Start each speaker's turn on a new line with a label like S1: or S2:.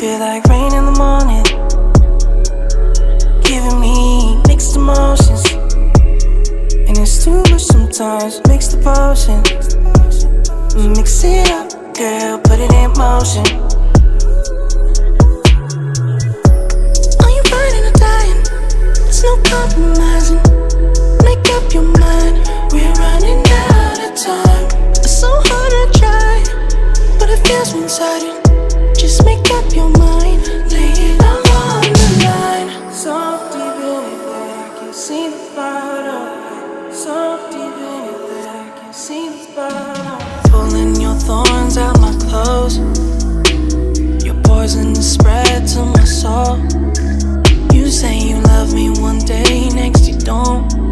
S1: feel like rain in the morning, giving me mixed emotions, and it's too much sometimes. Mix the potion, mix it up, girl, put it in motion. Are you riding or dying? There's no compromising. Make up your mind, we're running out of time. It's so hard to try, but it feels one-sided. Just make up your mind, lay it all on the line. So deep in it that I can see the bottom. So deep in it that I can see the bottom. Pulling your thorns out my clothes, your poison is spread to my soul. You say you love me one day, next you don't.